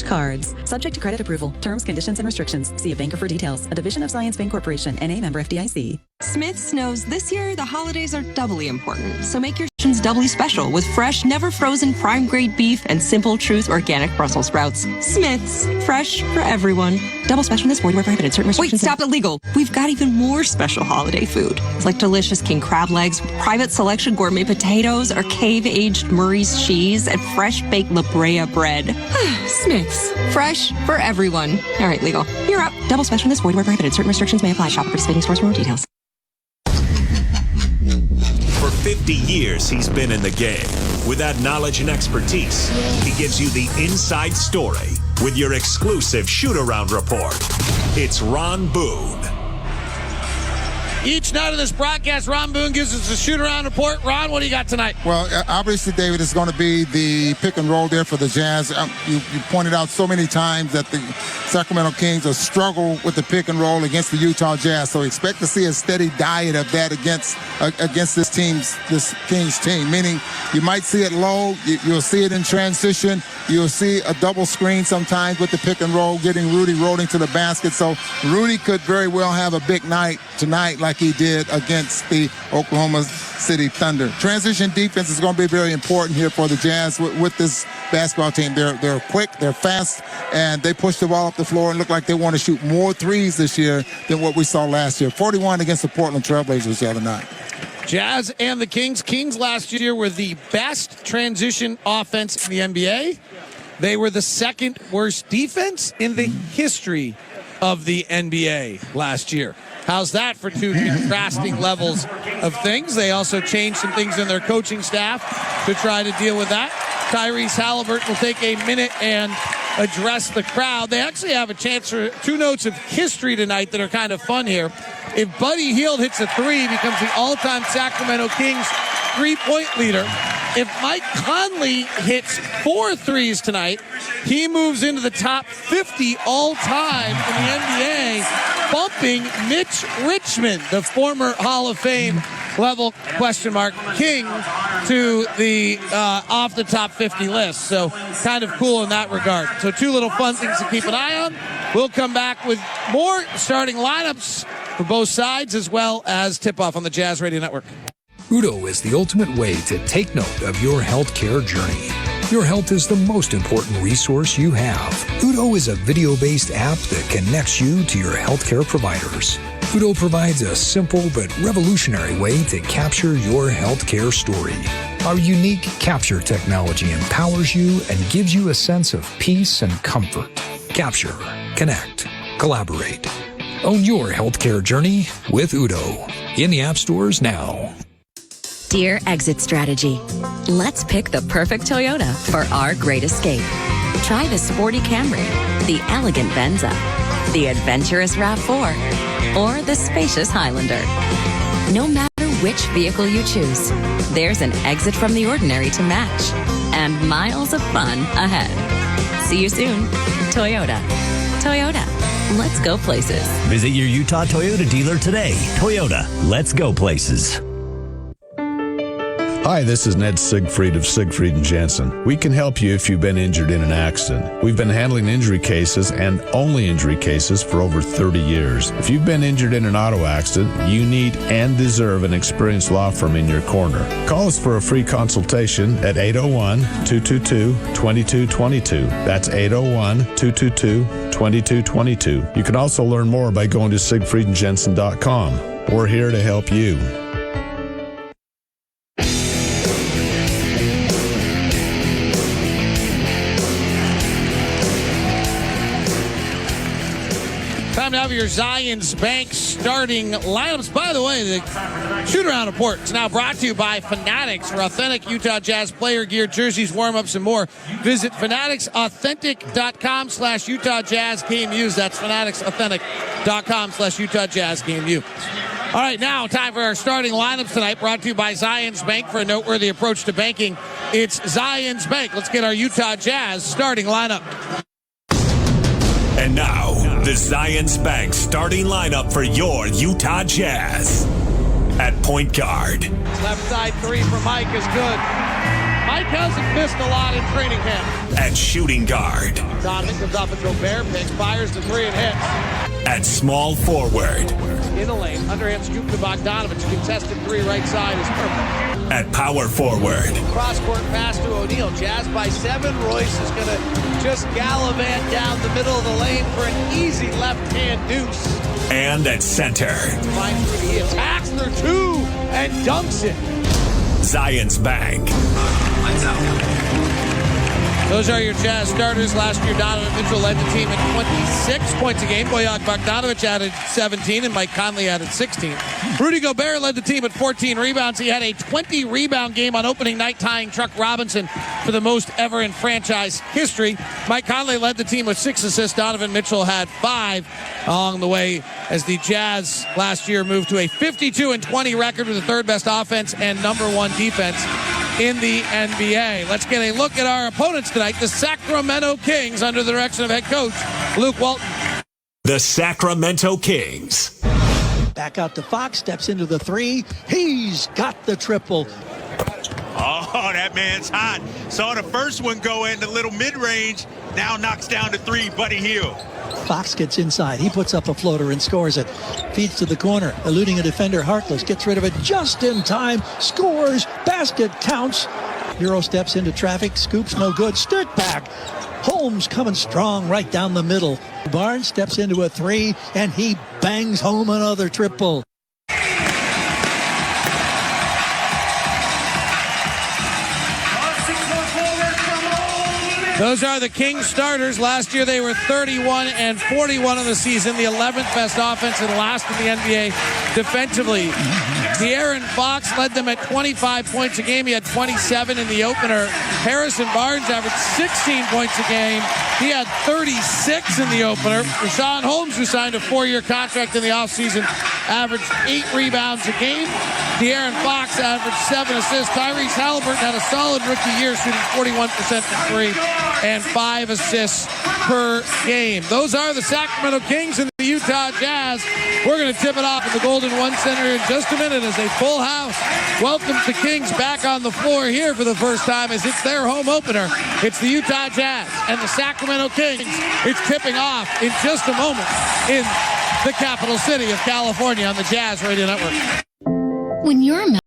Cards. Subject to credit approval. Terms, conditions, and restrictions. See a banker for details. A division of Zions Bank Corporation. N.A. member FDIC. Smith's knows this year the holidays are doubly important, so make your traditions doubly special with fresh, never frozen prime grade beef and Simple Truth organic Brussels sprouts. Smith's, fresh for everyone. Double special in this board where prohibited. Certain restrictions. Wait, stop, illegal. We've got even more special holiday food, like delicious king crab legs, private selection gourmet potatoes, or cave-aged Murray's cheese, and fresh baked La Brea bread. Smith's, fresh for everyone. All right, legal. You're up. Double special in this board where prohibited. Certain restrictions may apply. Shop at participating stores for more details. For 50 years, he's been in the game. With that knowledge and expertise, he gives you the inside story with your exclusive shoot-around report. It's Ron Boone. Each night of this broadcast, Ron Boone gives us a shoot-around report. Ron, what do you got tonight? Well, obviously, David, is going to be the pick and roll there for the Jazz. You pointed out so many times that the Sacramento Kings will struggle with the pick and roll against the Utah Jazz. So expect to see a steady diet of that against this Kings team. Meaning, you might see it low, you'll see it in transition, you'll see a double screen sometimes with the pick and roll, getting Rudy rolling to the basket. So Rudy could very well have a big night tonight, like he did against the Oklahoma City Thunder. Transition defense is going to be very important here for the Jazz with this basketball team. They're quick, they're fast, and they push the ball up the floor and look like they want to shoot more threes this year than what we saw last year. 41 against the Portland Trailblazers the other night. Jazz and the Kings. Kings last year were the best transition offense in the NBA. They were the second worst defense in the history of the NBA last year. How's that for two contrasting levels of things? They also changed some things in their coaching staff to try to deal with that. Tyrese Halliburton will take a minute and address the crowd. They actually have a chance for two notes of history tonight that are kind of fun here. If Buddy Hield hits a three, he becomes the all-time Sacramento Kings three-point leader. If Mike Conley hits 4 threes tonight, he moves into the top 50 all-time in the NBA, bumping Mitch Richmond, the former Hall of Fame level King, to the off the top 50 list. So kind of cool in that regard. So two little fun things to keep an eye on. We'll come back with more starting lineups for both sides, as well as tip-off on the Jazz Radio Network. Udo is the ultimate way to take note of your healthcare journey. Your health is the most important resource you have. Udo is a video-based app that connects you to your healthcare providers. Udo provides a simple but revolutionary way to capture your healthcare story. Our unique capture technology empowers you and gives you a sense of peace and comfort. Capture, connect, collaborate. Own your healthcare journey with Udo. In the app stores now. Dear Exit Strategy, let's pick the perfect Toyota for our great escape. Try the sporty Camry, the elegant Venza, the adventurous RAV4, or the spacious Highlander. No matter which vehicle you choose, there's an exit from the ordinary to match, and miles of fun ahead. See you soon. Toyota. Toyota. Let's go places. Visit your Utah Toyota dealer today. Toyota. Let's go places. Hi, this is Ned Siegfried of Siegfried & Jansen. We can help you if you've been injured in an accident. We've been handling injury cases and only injury cases for over 30 years. If you've been injured in an auto accident, you need and deserve an experienced law firm in your corner. Call us for a free consultation at 801-222-2222. That's 801-222-2222. You can also learn more by going to siegfriedandjensen.com. We're here to help you. Time to have your Zions Bank starting lineups. By the way, the shoot-around report is now brought to you by Fanatics for authentic Utah Jazz player gear, jerseys, warm-ups, and more. Visit fanatics.authentic.com/Utah Jazz KMUs. That's fanatics.authentic.com/Utah Jazz KMU. All right, now time for our starting lineups tonight, brought to you by Zions Bank for a noteworthy approach to banking. It's Zions Bank. Let's get our Utah Jazz starting lineup. And now, the Zions Bank starting lineup for your Utah Jazz. At point guard. Left side three for Mike is good. Mike hasn't missed a lot in training camp. At shooting guard. Donovan comes off a Gobert pick, fires the three and hits. At small forward. In the lane, underhand scoop to Bogdanovich. Contested three right side is perfect. At power forward. Cross-court pass to O'Neal. Jazz by 7. Royce is going to just gallivant down the middle of the lane for an easy left-hand deuce. And at center. Finds Rudy. He attacks their 2 and dunks it. Zions Bank. Those are your Jazz starters. Last year, Donovan Mitchell led the team at 26 points a game. Bojan Bogdanovich added 17, and Mike Conley added 16. Rudy Gobert led the team at 14 rebounds. He had a 20-rebound game on opening night, tying Chuck Robinson for the most ever in franchise history. Mike Conley led the team with 6 assists. Donovan Mitchell had 5 along the way as the Jazz last year moved to a 52-20 record with the third-best offense and number 1 defense in the NBA. Let's get a look at our opponents tonight, the Sacramento Kings, under the direction of head coach Luke Walton. The Sacramento Kings. Back out to Fox, steps into the 3. He's got the triple. Oh, that man's hot. Saw the first one go in the little mid-range. Now knocks down the 3, Buddy Hield. Fox gets inside. He puts up a floater and scores it. Feeds to the corner, eluding a defender. Harkless gets rid of it just in time. Scores. Basket counts. Euro steps into traffic. Scoops no good. Stick back. Holmes coming strong right down the middle. Barnes steps into a 3, and he bangs home another triple. Those are the Kings starters. Last year they were 31-41 in the season, the 11th best offense and last in the NBA defensively. De'Aaron Fox led them at 25 points a game. He had 27 in the opener. Harrison Barnes averaged 16 points a game. He had 36 in the opener. Rashawn Holmes, who signed a 4-year contract in the offseason, averaged 8 rebounds a game. De'Aaron Fox averaged 7 assists. Tyrese Halliburton had a solid rookie year, shooting 41% from 3 and 5 assists per game. Those are the Sacramento Kings and the Utah Jazz. We're going to tip it off at the Golden One Center in just a minute as a full house welcomes the Kings back on the floor here for the first time as it's their home opener. It's the Utah Jazz and the Sacramento Kings. It's tipping off in just a moment in the capital city of California on the Jazz Radio Network. When you're a